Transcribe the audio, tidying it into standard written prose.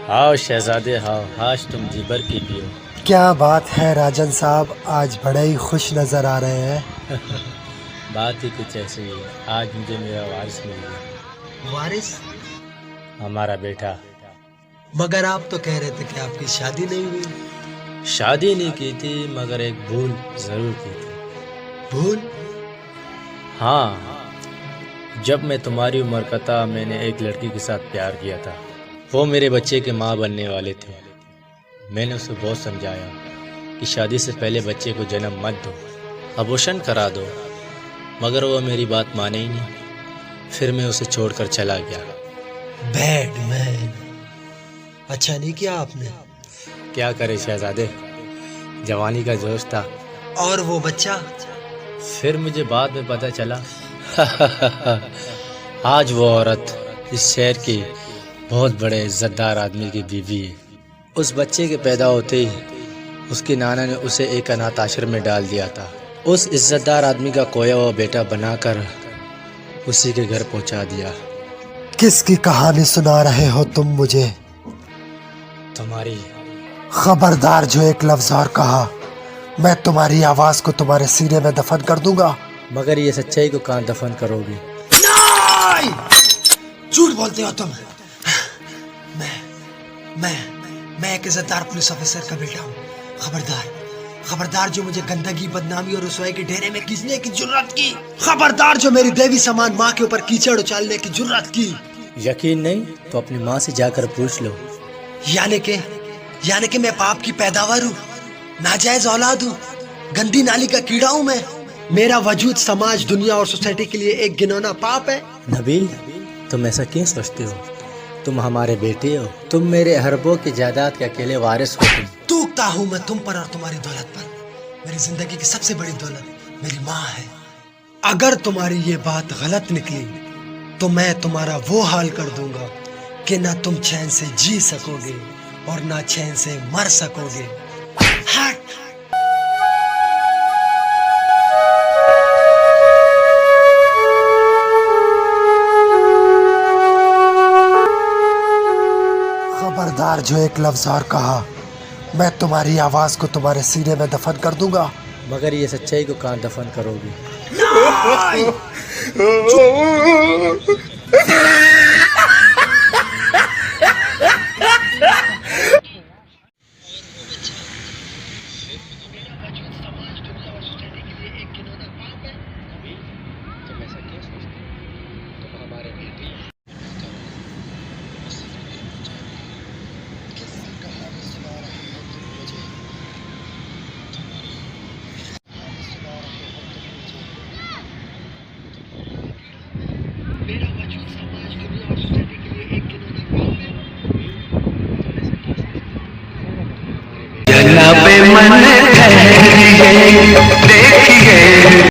आओ शहजादे आओ, आज तुम जी भर की पियो। क्या बात है राजन साहब, आज बड़े ही खुश नज़र आ रहे हैं। बात ही कुछ ऐसी ही है। आज मुझे मेरा वारिस मिल गया। वारिस? हमारा बेटा। मगर आप तो कह रहे थे कि आपकी शादी नहीं हुई। शादी नहीं की थी, मगर एक भूल जरूर की थी। भूल? हाँ, जब मैं तुम्हारी उम्र का था मैंने एक लड़की के साथ प्यार किया था। वो मेरे बच्चे के माँ बनने वाले थे। मैंने उसे बहुत समझाया कि शादी से पहले बच्चे को जन्म मत दो, अबॉर्शन करा दो, मगर वो मेरी बात माने ही नहीं। फिर मैं उसे छोड़कर चला गया। Bad man. अच्छा नहीं किया आपने। क्या करे शहजादे, जवानी का जोश था। और वो बच्चा? फिर मुझे बाद में पता चला आज वो औरत इस शहर की बहुत बड़े इज्जतदार आदमी की बीवी है। उस बच्चे के पैदा होते ही उसके नाना ने उसे एक अनाथ आश्रम में डाल दिया था। उस इज्जतदार आदमी का खोया हुआ बेटा बनाकर उसी के घर पहुंचा दिया। किसकी कहानी सुना रहे हो तुम मुझे? तुम्हारी। खबरदार, जो एक लफ्ज और कहा मैं तुम्हारी आवाज को तुम्हारे सीने में दफन कर दूंगा। मगर ये सच्चाई को कहाँ दफन करोगे? नहीं! झूठ बोलते हो तुम। मैं एक इज्जतदार पुलिस ऑफिसर का बेटा हूँ। खबरदार जो मुझे गंदगी, बदनामी और रुसवाई के ढेरे में खींचने की जुर्रत की। खबरदार जो मेरी देवी समान माँ के ऊपर कीचड़ उछालने की जुर्रत की। यकीन नहीं तो अपनी माँ से जाकर पूछ लो। यानी कि मैं पाप की पैदावार हूँ, नाजायज औलाद हूँ, गंदी नाली का कीड़ा हूँ मैं। मेरा वजूद समाज, दुनिया और सोसाइटी के लिए एक घिनौना पाप है। नबील, तुम ऐसा क्यों सोचते हो? तुम हमारे बेटे हो, तुम मेरे अरबों की जायदाद के अकेले वारिस हो। तूकता हूँ मैं तुम पर और तुम्हारी दौलत पर। मेरी जिंदगी की सबसे बड़ी दौलत मेरी माँ है। अगर तुम्हारी ये बात गलत निकली तो मैं तुम्हारा वो हाल कर दूंगा कि ना तुम चैन से जी सकोगे और ना चैन से मर सकोगे। हट! खबरदार, जो एक लफ्ज और कहा मैं तुम्हारी आवाज को तुम्हारे सीने में दफन कर दूंगा। मगर ये सच्चाई को कहाँ दफन करोगे? जनाबे मन ठहरिए देखिए।